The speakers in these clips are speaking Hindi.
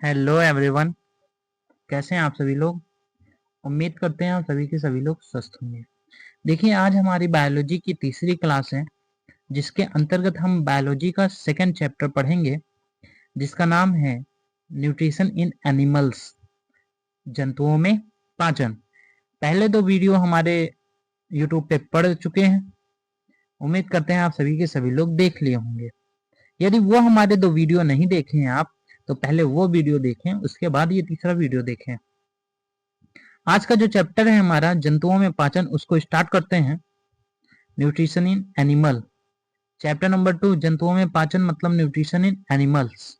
Hello everyone. कैसे हैं आप सभी लोग। उम्मीद करते हैं आप सभी के सभी लोग स्वस्थ होंगे। देखिए, आज हमारी बायोलॉजी की तीसरी क्लास है, जिसके अंतर्गत हम बायोलॉजी का सेकंड चैप्टर पढ़ेंगे, जिसका नाम है न्यूट्रिशन इन एनिमल्स, जंतुओं में पाचन। पहले दो वीडियो हमारे यूट्यूब पे पढ़ चुके हैं। उम्मीद करते हैं आप सभी के सभी लोग देख लिए होंगे। यदि वो हमारे दो वीडियो नहीं देखे हैं आप, तो पहले वो वीडियो देखें, उसके बाद ये तीसरा वीडियो देखें। आज का जो चैप्टर है हमारा जंतुओं में पाचन, उसको स्टार्ट करते हैं। Nutrition in animal, chapter number 2, जंतुओं में पाचन मतलब न्यूट्रिशन इन एनिमल्स।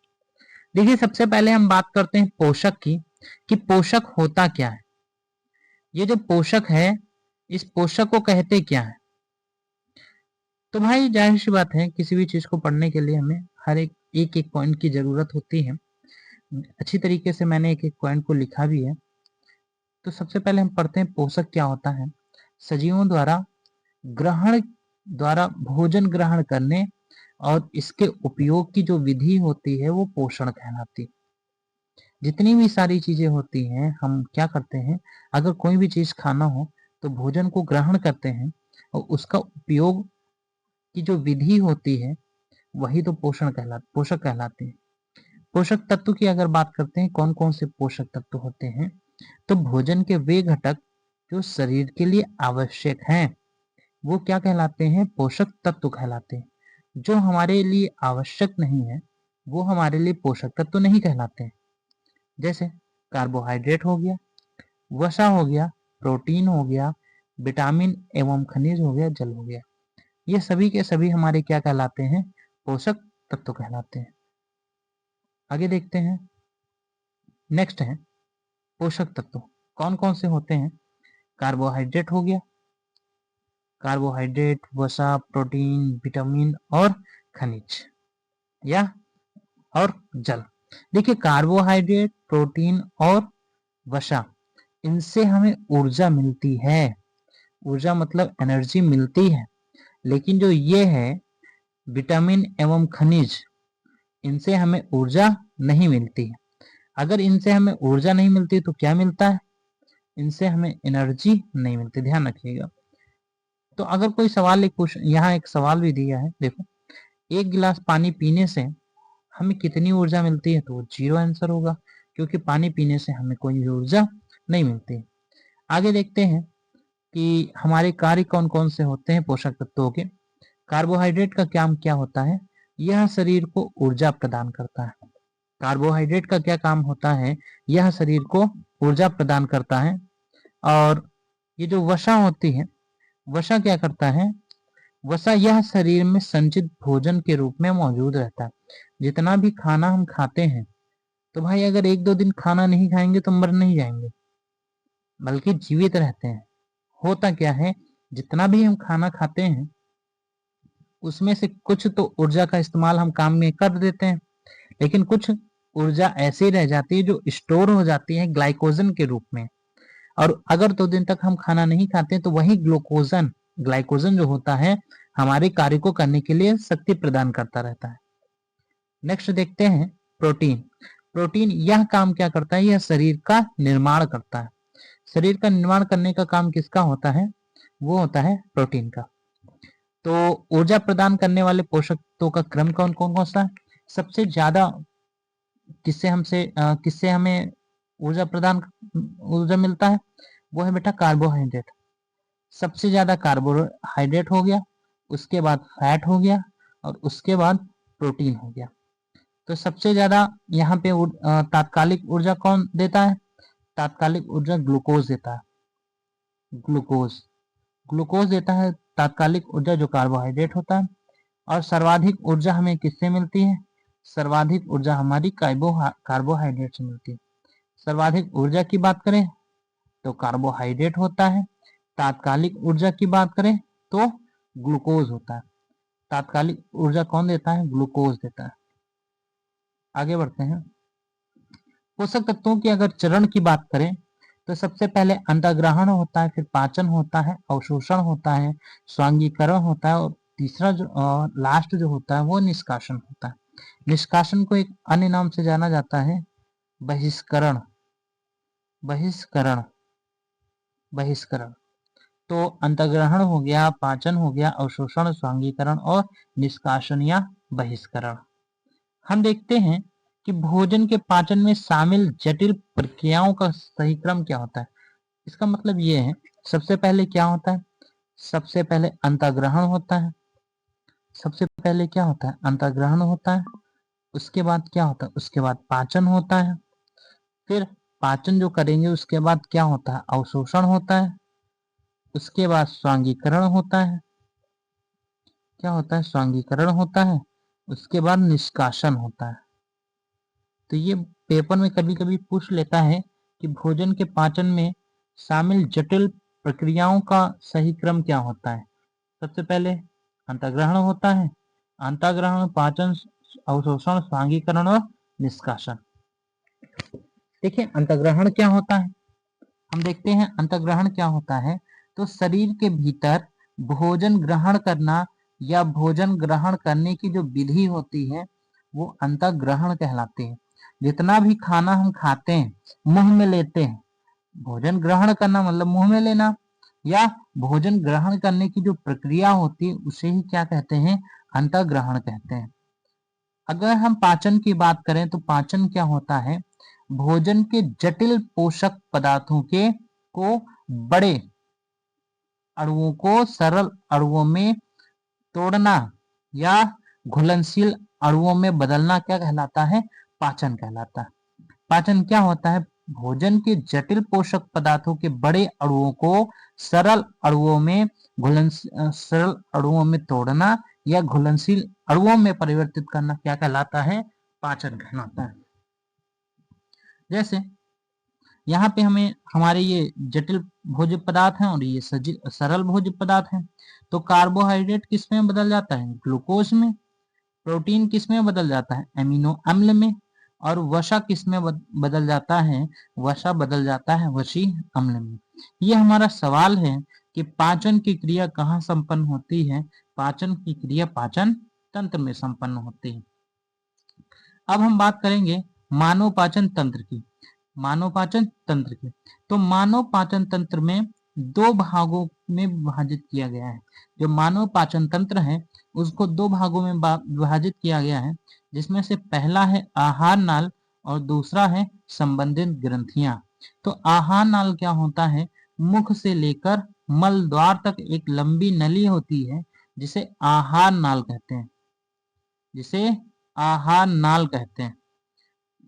देखिए, सबसे पहले हम बात करते हैं पोषक की, कि पोषक होता क्या है। ये जो पोषक है, इस पोषक को कहते क्या है। तो भाई, जाहिर सी बात है, किसी भी चीज को पढ़ने के लिए हमें हर एक एक पॉइंट की जरूरत होती है। अच्छी तरीके से मैंने एक एक पॉइंट को लिखा भी है। तो सबसे पहले हम पढ़ते हैं पोषक क्या होता है। सजीवों द्वारा भोजन ग्रहण करने और इसके उपयोग की जो विधि होती है, वो पोषण कहलाती। जितनी भी सारी चीजें होती हैं, हम क्या करते हैं, अगर कोई भी चीज खाना हो तो भोजन को ग्रहण करते हैं, और उसका उपयोग की जो विधि होती है, वही तो पोषक कहलाते हैं। पोषक तत्व की अगर बात करते हैं, कौन कौन से पोषक तत्व होते हैं, तो भोजन के वे घटक जो शरीर के लिए आवश्यक हैं, वो क्या कहलाते हैं, पोषक तत्व कहलाते हैं। जो हमारे लिए आवश्यक नहीं है, वो हमारे लिए पोषक तत्व नहीं कहलाते हैं। जैसे कार्बोहाइड्रेट हो गया, वसा हो गया, प्रोटीन हो गया, विटामिन एवं खनिज हो गया, जल हो गया। ये सभी के सभी हमारे क्या कहलाते हैं, पोषक तत्व कहलाते हैं। आगे देखते हैं। नेक्स्ट है पोषक तत्व कौन कौन से होते हैं। कार्बोहाइड्रेट हो गया, कार्बोहाइड्रेट, वसा, प्रोटीन, विटामिन और खनिज या और जल। देखिए, कार्बोहाइड्रेट, प्रोटीन और वसा, इनसे हमें ऊर्जा मिलती है। ऊर्जा मतलब एनर्जी मिलती है। लेकिन जो ये है विटामिन एवं खनिज, इनसे हमें ऊर्जा नहीं मिलती है। अगर इनसे हमें ऊर्जा नहीं मिलती तो क्या मिलता है, इनसे हमें एनर्जी नहीं मिलती। ध्यान रखिएगा। तो अगर कोई सवाल यहाँ एक सवाल भी दिया है, देखो, एक गिलास पानी पीने से हमें कितनी ऊर्जा मिलती है, तो वो 0 आंसर होगा, क्योंकि पानी पीने से हमें कोई ऊर्जा नहीं मिलती। आगे देखते हैं कि हमारे कार्य कौन कौन से होते हैं पोषक तत्वों के। कार्बोहाइड्रेट का काम क्या होता है, यह शरीर को ऊर्जा प्रदान करता है। कार्बोहाइड्रेट का क्या काम होता है, यह शरीर को ऊर्जा प्रदान करता है। और ये जो वसा होती है, वसा क्या करता है, वसा यह शरीर में संचित भोजन के रूप में मौजूद रहता है। जितना भी खाना हम खाते हैं, तो भाई अगर 1-2 दिन खाना नहीं खाएंगे तो मर नहीं जाएंगे, बल्कि जीवित रहते हैं। होता क्या है, जितना भी हम खाना खाते हैं, उसमें से कुछ तो ऊर्जा का इस्तेमाल हम काम में कर देते हैं, लेकिन कुछ ऊर्जा ऐसी रह जाती है जो स्टोर हो जाती है ग्लाइकोजन के रूप में। और अगर 2 दिन तक हम खाना नहीं खाते तो वही ग्लाइकोजन जो होता है, हमारे कार्य को करने के लिए शक्ति प्रदान करता रहता है। नेक्स्ट देखते हैं प्रोटीन। प्रोटीन यह काम क्या करता है, यह शरीर का निर्माण करता है। शरीर का निर्माण करने का काम किसका होता है, वो होता है प्रोटीन का। तो ऊर्जा प्रदान करने वाले पोषक तत्वों का क्रम कौन कौन सा है। सबसे ज्यादा किससे हमें ऊर्जा मिलता है, वो है बेटा कार्बोहाइड्रेट। सबसे ज्यादा कार्बोहाइड्रेट हो गया, उसके बाद फैट हो गया, और उसके बाद प्रोटीन हो गया। तो सबसे ज्यादा यहाँ पे तात्कालिक ऊर्जा कौन देता है, तात्कालिक ऊर्जा ग्लूकोज देता है। ग्लूकोज ग्लूकोज देता है तात्कालिक ऊर्जा, जो कार्बोहाइड्रेट होता है। और सर्वाधिक ऊर्जा हमें किससे मिलती है, सर्वाधिक ऊर्जा हमारी कार्बोहाइड्रेट से मिलती है। सर्वाधिक ऊर्जा की बात करें तो कार्बोहाइड्रेट होता है। तात्कालिक ऊर्जा की बात करें तो ग्लूकोज होता है। तात्कालिक ऊर्जा कौन देता है, ग्लूकोज देता है। आगे बढ़ते हैं। पोषक तत्वों की अगर चरण की बात करें, तो सबसे पहले अंतर्ग्रहण होता है, फिर पाचन होता है, अवशोषण होता है, स्वांगीकरण होता है, और तीसरा जो लास्ट जो होता है वो निष्कासन होता है। निष्कासन को एक अन्य नाम से जाना जाता है, बहिष्करण, बहिष्करण, बहिष्करण। तो अंतर्ग्रहण हो गया, पाचन हो गया, अवशोषण, स्वांगीकरण और निष्कासन या बहिष्करण। हम देखते हैं कि भोजन के पाचन में शामिल जटिल प्रक्रियाओं का सही क्रम क्या होता है। इसका मतलब ये है, सबसे पहले क्या होता है, सबसे पहले अंतर्ग्रहण होता है, सबसे पहले क्या होता है, अंतर्ग्रहण होता है। उसके बाद क्या होता है, उसके बाद पाचन होता है। फिर पाचन जो करेंगे उसके बाद क्या होता है, अवशोषण होता है। उसके बाद स्वांगीकरण होता है। क्या होता है, स्वांगीकरण होता है। उसके बाद निष्कासन होता है। तो ये पेपर में कभी कभी पूछ लेता है कि भोजन के पाचन में शामिल जटिल प्रक्रियाओं का सही क्रम क्या होता है। सबसे पहले अंतर्ग्रहण होता है, अंतर्ग्रहण, पाचन, अवशोषण, स्वांगीकरण और निष्कासन। देखिए अंतर्ग्रहण क्या होता है, हम देखते हैं अंतर्ग्रहण क्या होता है। तो शरीर के भीतर भोजन ग्रहण करना या भोजन ग्रहण करने की जो विधि होती है वो अंतर्ग्रहण कहलाती है। जितना भी खाना हम खाते हैं, मुंह में लेते हैं, भोजन ग्रहण करना मतलब मुंह में लेना, या भोजन ग्रहण करने की जो प्रक्रिया होती है उसे ही क्या कहते हैं, अंतर्ग्रहण कहते हैं। अगर हम पाचन की बात करें तो पाचन क्या होता है, भोजन के जटिल पोषक पदार्थों के को बड़े अणुओं को सरल अणुओं में तोड़ना या घुलनशील अणुओं में बदलना क्या कहलाता है, पाचन कहलाता है। पाचन क्या होता है, भोजन के जटिल पोषक पदार्थों के बड़े अणुओं को सरल अणुओं में सरल अणुओं में तोड़ना या घुलनशील अणुओं में परिवर्तित करना क्या कहलाता है, पाचन कहलाता है। जैसे यहाँ पे हमें हमारे ये जटिल भोज्य पदार्थ हैं और ये सरल भोज्य पदार्थ हैं। तो कार्बोहाइड्रेट किस में बदल जाता है, ग्लूकोज में। प्रोटीन किस में बदल जाता है, एमिनो अम्ल में। और वसा किस में बदल जाता है, वसा बदल जाता है वसीय अम्ल में। ये हमारा सवाल है कि पाचन की क्रिया कहाँ संपन्न होती है, पाचन की क्रिया पाचन तंत्र में संपन्न होती है। अब हम बात करेंगे मानव पाचन तंत्र की, मानव पाचन तंत्र की। तो मानव पाचन तंत्र में दो भागों में विभाजित किया गया है। जो मानव पाचन तंत्र है उसको दो भागों में विभाजित किया गया है, जिसमें से पहला है आहार नाल और दूसरा है संबंधित ग्रंथियां। तो आहार नाल क्या होता है, मुख से लेकर मल द्वार तक एक लंबी नली होती है जिसे आहार नाल कहते हैं, जिसे आहार नाल कहते हैं।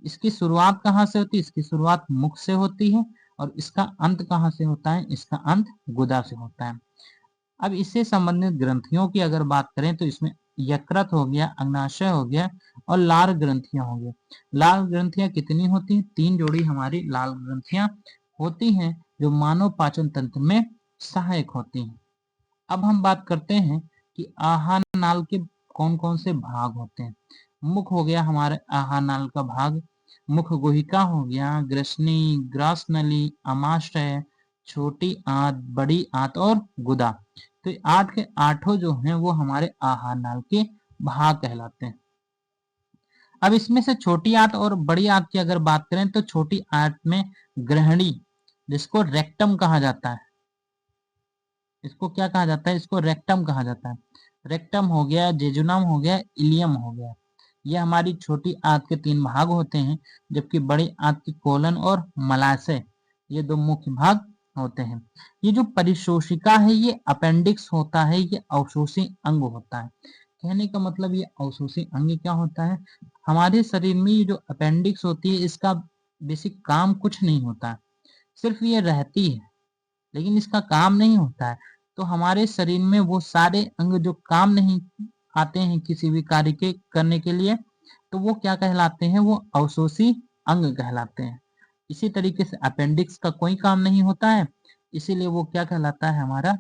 इसकी शुरुआत कहाँ से होती है, इसकी शुरुआत मुख से होती है और इसका अंत कहाँ से होता है, इसका अंत गुदा से होता है। अब इससे संबंधित ग्रंथियों की अगर बात करें तो इसमें यकृत हो गया, अग्नाशय हो गया और लाल ग्रंथियां हो गई। लाल ग्रंथियां कितनी होती हैं, 3 जोड़ी हमारी लाल ग्रंथियां होती हैं जो मानव पाचन तंत्र में सहायक होती हैं। अब हम बात करते हैं कि आहार नाल के कौन कौन से भाग होते हैं। मुख हो गया हमारे आहार नाल का भाग, मुख गुहिका हो गया, ग्रसनी, ग्रास नली, आमाशय, छोटी आंत, बड़ी आंत और गुदा। तो आंत के आठों जो हैं वो हमारे आहार नाल के भाग कहलाते हैं। अब इसमें से छोटी आंत और बड़ी आंत की अगर बात करें तो छोटी आंत में ग्रहणी, जिसको रेक्टम कहा जाता है, इसको क्या कहा जाता है, इसको रेक्टम कहा जाता है। रेक्टम हो गया, जेजुनम हो गया, इलियम हो गया। ये हमारी छोटी आंत के 3 भाग होते हैं, जबकि बड़ी आंत की कोलन और मलाशय ये 2 मुख्य भाग होते हैं। ये जो परिशोषिका है ये अपेंडिक्स होता है, ये अवशोषी अंग होता है। कहने का मतलब ये अवशोषी अंग क्या होता है, हमारे शरीर में ये जो अपेंडिक्स होती है इसका बेसिक काम कुछ नहीं होता है, सिर्फ ये रहती है लेकिन इसका काम नहीं होता है। तो हमारे शरीर में वो सारे अंग जो काम नहीं आते हैं किसी भी कार्य के करने के लिए, तो वो क्या कहलाते हैं, वो अवशोषी अंग कहलाते हैं। इसी तरीके से अपेंडिक्स का कोई काम नहीं होता है, इसीलिए वो क्या कहलाता है हमारा,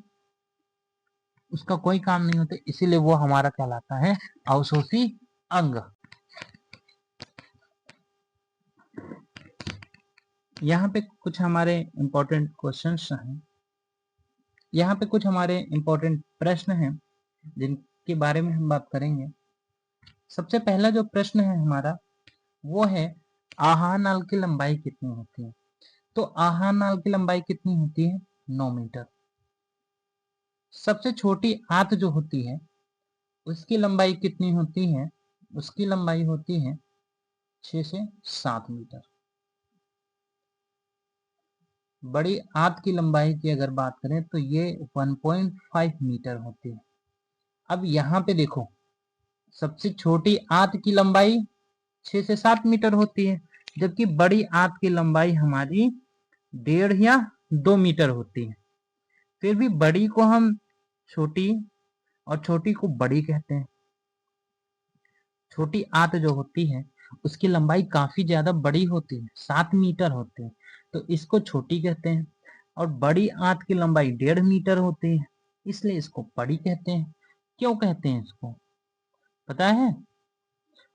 उसका कोई काम नहीं होता, इसीलिए वो हमारा कहलाता है अवशोषी अंग। यहाँ पे कुछ हमारे इंपॉर्टेंट क्वेश्चंस हैं, यहाँ पे कुछ हमारे इंपॉर्टेंट प्रश्न हैं जिनके बारे में हम बात करेंगे। सबसे पहला जो प्रश्न है हमारा वो है आहार नाल की लंबाई कितनी होती है? तो आहार नाल की लंबाई कितनी होती है? 9 मीटर। सबसे छोटी आंत जो होती है उसकी लंबाई कितनी होती है? उसकी लंबाई होती है 6 से 7 मीटर। बड़ी आंत की लंबाई की अगर बात करें तो ये 1.5 मीटर होती है। अब यहाँ पे देखो, सबसे छोटी आंत की लंबाई 6 से 7 मीटर होती है, जबकि बड़ी आंत की लंबाई हमारी 1.5 या 2 मीटर होती है। फिर भी बड़ी को हम छोटी और छोटी को बड़ी कहते हैं। छोटी आंत जो होती है उसकी लंबाई काफी ज्यादा बड़ी होती है, 7 मीटर होती है, तो इसको छोटी कहते हैं। और बड़ी आंत की लंबाई 1.5 मीटर होती है, इसलिए इसको बड़ी कहते हैं। क्यों कहते हैं इसको पता है?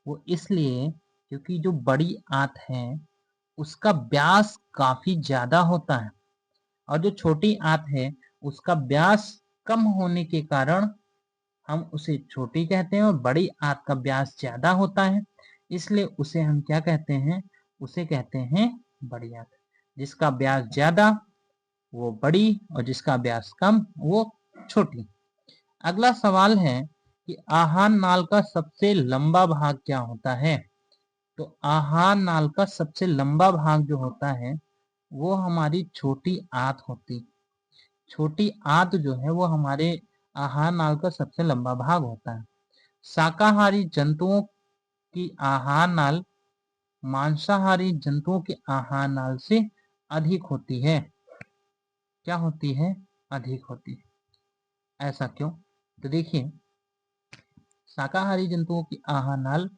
वो इसलिए क्योंकि जो बड़ी आंत है उसका व्यास काफी ज्यादा होता है, और जो छोटी आंत है उसका व्यास कम होने के कारण हम उसे छोटी कहते हैं, और बड़ी आंत का व्यास ज्यादा होता है, इसलिए उसे हम क्या कहते हैं? उसे कहते हैं बड़ी आंत। जिसका व्यास ज्यादा वो बड़ी, और जिसका व्यास कम वो छोटी। अगला सवाल है कि आहार नाल का सबसे लंबा भाग क्या होता है? तो आहार नाल का सबसे लंबा भाग जो होता है वो हमारी छोटी आंत होती। छोटी आंत जो है वो हमारे आहार नाल का सबसे लंबा भाग होता है। शाकाहारी जंतुओं की आहार नाल मांसाहारी जंतुओं की आहार नाल से अधिक होती है। क्या होती है? अधिक होती है। ऐसा क्यों? तो देखिए, शाकाहारी जंतुओं की आहार नाल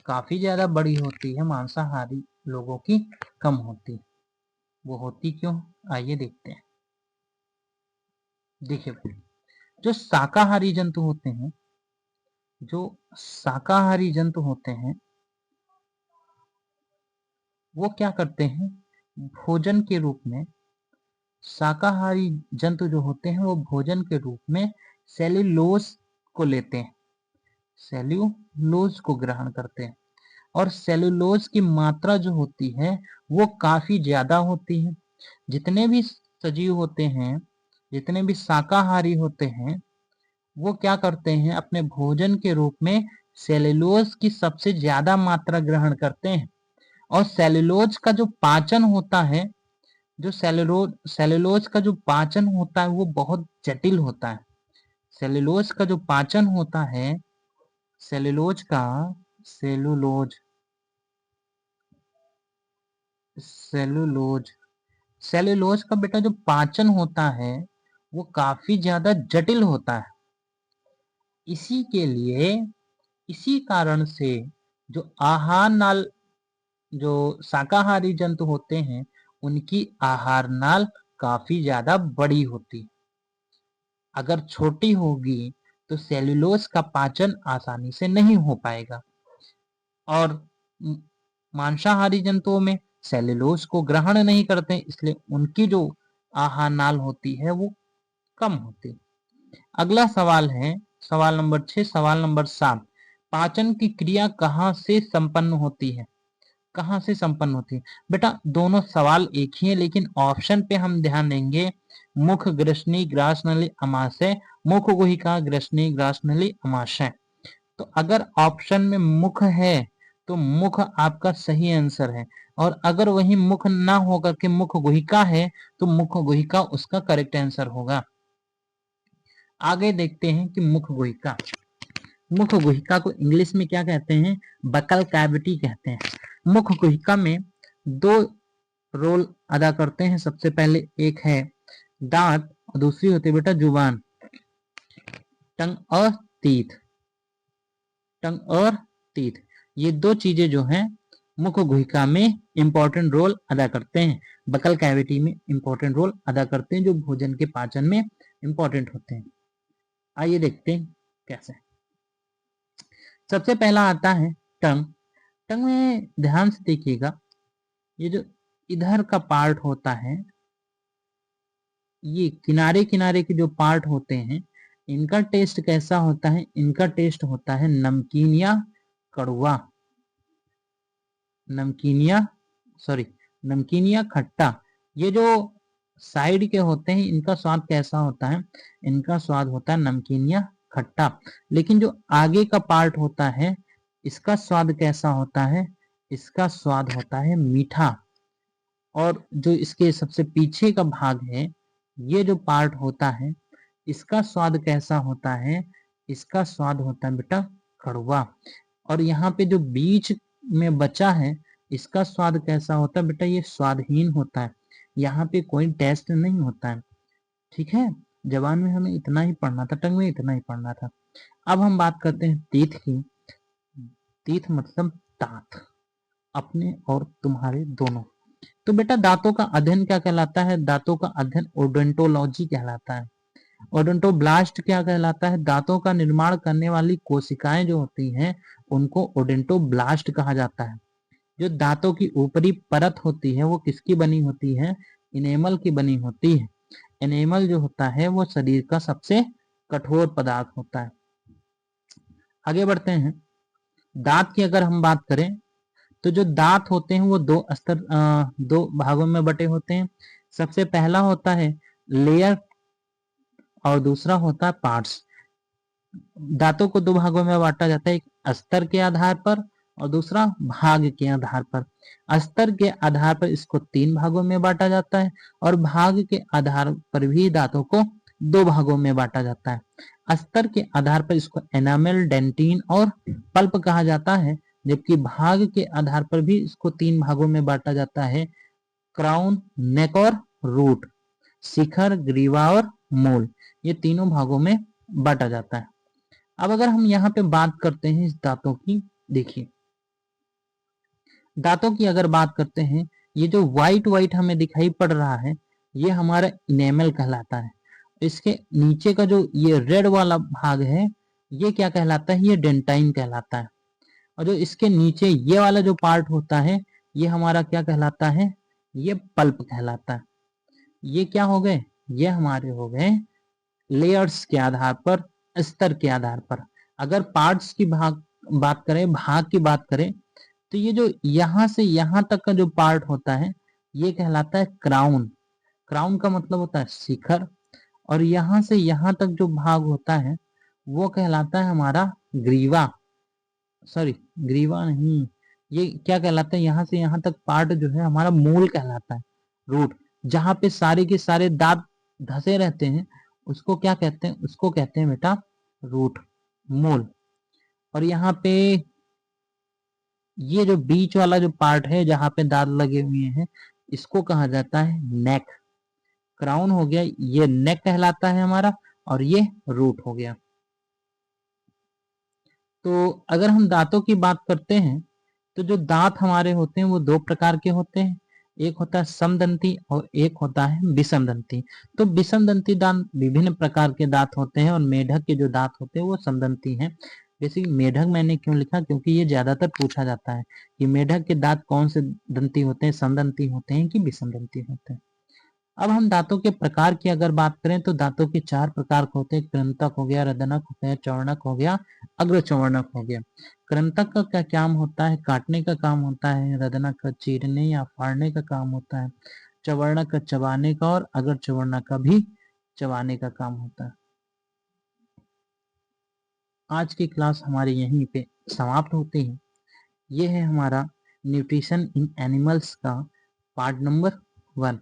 काफी ज्यादा बड़ी होती है, मांसाहारी लोगों की कम होती है। वो होती क्यों? आइए देखते हैं। देखिए, जो शाकाहारी जंतु होते हैं, जो शाकाहारी जंतु होते हैं वो क्या करते हैं? भोजन के रूप में, शाकाहारी जंतु जो होते हैं वो भोजन के रूप में सेल्यूलोज को लेते हैं, सेल्यूलोज को ग्रहण करते हैं। और सेल्यूलोज की मात्रा जो होती है वो काफी ज्यादा होती है। जितने भी सजीव होते हैं, जितने भी शाकाहारी होते हैं, वो क्या करते हैं? अपने भोजन के रूप में सेल्यूलोज की सबसे ज्यादा मात्रा ग्रहण करते हैं। और सेल्यूलोज का जो पाचन होता है, जो सेल्यूलोज का जो पाचन होता है वो बहुत जटिल होता है। सेल्यूलोज का जो पाचन होता है, सेल्यूलोज का सेल्यूलोज सेल्यूलोज सेल्यूलोज का बेटा जो पाचन होता है वो काफी ज्यादा जटिल होता है। इसी के लिए, इसी कारण से जो आहार नाल, जो शाकाहारी जंतु होते हैं उनकी आहार नाल काफी ज्यादा बड़ी होती। अगर छोटी होगी तो सेल्यूलोज का पाचन आसानी से नहीं हो पाएगा। और मांसाहारी जंतुओं में सेल्यूलोज को ग्रहण नहीं करते, इसलिए उनकी जो आहार नाल होती है वो कम होती। अगला सवाल है सवाल नंबर 6, सवाल नंबर 7। पाचन की क्रिया कहाँ से संपन्न होती है? कहाँ से संपन्न होती है? बेटा दोनों सवाल एक ही है, लेकिन ऑप्शन पे हम ध्यान देंगे। मुख, ग्रसनी, ग्रासनली, अमाशय। मुख गुहिका, ग्रसनी, ग्रासनली, अमाशय। तो अगर ऑप्शन में मुख है तो मुख आपका सही आंसर है, और अगर वही मुख ना होकर के मुख गुहिका है तो मुख गुहिका उसका करेक्ट आंसर होगा। आगे देखते हैं कि मुख गुहिका, मुख गुहिका को इंग्लिश में क्या कहते हैं? बकल कैविटी कहते हैं। मुख गुहिका में दो रोल अदा करते हैं। सबसे पहले एक है दांत और दूसरी होती है बेटा जुबान, टंग और टीथ। टंग और टीथ, ये दो चीजें जो हैं मुख गुहिका में इंपॉर्टेंट रोल अदा करते हैं, बकल कैविटी में इंपॉर्टेंट रोल अदा करते हैं, जो भोजन के पाचन में इंपॉर्टेंट होते हैं। आइए देखते हैं कैसे। सबसे पहला आता है टंग। टंग में ध्यान से देखिएगा, ये जो इधर का पार्ट होता है, ये किनारे किनारे के जो पार्ट होते हैं, इनका टेस्ट कैसा होता है? इनका टेस्ट होता है नमकीन या कड़वा। नमकीनिया, सॉरी नमकीनिया खट्टा, ये जो साइड के होते हैं इनका स्वाद कैसा होता है, इनका स्वाद होता है नमकीनिया खट्टा। लेकिन जो आगे का पार्ट होता है इसका स्वाद कैसा होता है, इसका स्वाद होता है मीठा। और जो इसके सबसे पीछे का भाग है, ये जो पार्ट होता है इसका स्वाद कैसा होता है, इसका स्वाद होता है बेटा कड़वा। और यहाँ पे जो बीच में बचा है इसका स्वाद कैसा होता है बेटा, ये स्वादहीन होता है, यहाँ पे कोई टेस्ट नहीं होता है। ठीक है, जबान में हमें इतना ही पढ़ना था, टंग में इतना ही पढ़ना था। अब हम बात करते हैं तीत की। तीत मतलब दांत, अपने और तुम्हारे दोनों। तो बेटा दांतों का अध्ययन क्या कहलाता है, दांतों का अध्ययन ओडोंटोलॉजी कहलाता है। ओडोंटोब्लास्ट क्या कहलाता है, दांतों का निर्माण करने वाली कोशिकाएं जो होती हैं उनको ओडोंटोब्लास्ट कहा जाता है। जो दांतों की ऊपरी परत होती है वो किसकी बनी होती है, इनेमल की बनी होती है। इनेमल जो होता है वो शरीर का सबसे कठोर पदार्थ होता है। आगे बढ़ते हैं, दांत की अगर हम बात करें तो जो दांत होते हैं वो दो भागों में बटे होते हैं। सबसे पहला होता है लेयर और दूसरा होता है पार्ट्स। दांतों को दो भागों में बांटा जाता है, एक अस्तर के आधार पर और दूसरा भाग के आधार पर। अस्तर के आधार पर इसको तीन भागों में बांटा जाता है और भाग के आधार पर भी दांतों को दो भागों में बांटा जाता है। अस्तर के आधार पर इसको एनामेल, डेंटिन और पल्प कहा जाता है, जबकि भाग के आधार पर भी इसको तीन भागों में बांटा जाता है, क्राउन, नेक और रूट, शिखर, ग्रीवा और मूल। ये तीनों भागों में बांटा जाता है। अब अगर हम यहाँ पे बात करते हैं इस दांतों की, देखिए दांतों की अगर बात करते हैं, ये जो व्हाइट व्हाइट हमें दिखाई पड़ रहा है ये हमारा इनेमल कहलाता है। इसके नीचे का जो ये रेड वाला भाग है ये क्या कहलाता है, ये डेंटाइन कहलाता है। और जो इसके नीचे ये वाला जो पार्ट होता है ये हमारा क्या कहलाता है, ये पल्प कहलाता है। ये क्या हो गए, ये हमारे हो गए लेयर्स के आधार पर, स्तर के आधार पर। अगर पार्ट्स की बात करें, भाग की बात करें, तो ये जो यहां से यहां तक का जो पार्ट होता है ये कहलाता है क्राउन। क्राउन का मतलब होता है शिखर। और यहां से यहां तक जो भाग होता है वो कहलाता है हमारा ग्रीवा, सॉरी ग्रीवा नहीं, ये क्या कहलाता है, यहां से यहां तक पार्ट जो है हमारा मूल कहलाता है, रूट। जहां पे सारे के सारे दांत धसे रहते हैं उसको क्या कहते हैं, उसको कहते हैं बेटा रूट, मूल। और यहाँ पे ये जो बीच वाला जो पार्ट है जहां पे दांत लगे हुए हैं इसको कहा जाता है नेक। क्राउन हो गया, ये नेक कहलाता है हमारा, और ये रूट हो गया। तो अगर हम दांतों की बात करते हैं तो जो दांत हमारे होते हैं वो दो प्रकार के होते हैं, एक होता है समदंती और एक होता है विषमदंती। तो विषमदंती दांत विभिन्न प्रकार के दांत होते हैं और मेढक के जो दांत होते हैं वो समदंती हैं। जैसे मेढक मैंने क्यों लिखा, क्योंकि ये ज्यादातर पूछा जाता है कि मेढक के दांत कौन से दंती होते हैं, समदंती होते हैं कि विषमदंती होते हैं। अब हम दांतों के प्रकार की अगर बात करें तो दांतों के चार प्रकार होते हैं, कृंतक हो गया, रदनक हो गया, चौवर्णक हो गया, अग्रचौवर्णक हो गया। कृंतक का क्या काम होता है, काटने का काम होता है। रदनक का चीरने या फाड़ने का काम होता है। चौवर्णक का चबाने का, और अग्रचौवर्णक का भी चबाने का काम होता है। आज की क्लास हमारी यहीं पे समाप्त होती है। ये है हमारा न्यूट्रिशन इन एनिमल्स का पार्ट नंबर 1।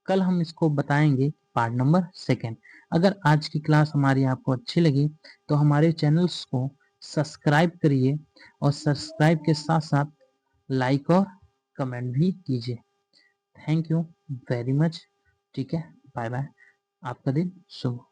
कल हम इसको बताएंगे पार्ट नंबर 2। अगर आज की क्लास हमारी आपको अच्छी लगी तो हमारे चैनल्स को सब्सक्राइब करिए और सब्सक्राइब के साथ साथ लाइक और कमेंट भी कीजिए। Thank you very much. ठीक है, बाय बाय, आपका दिन शुभ।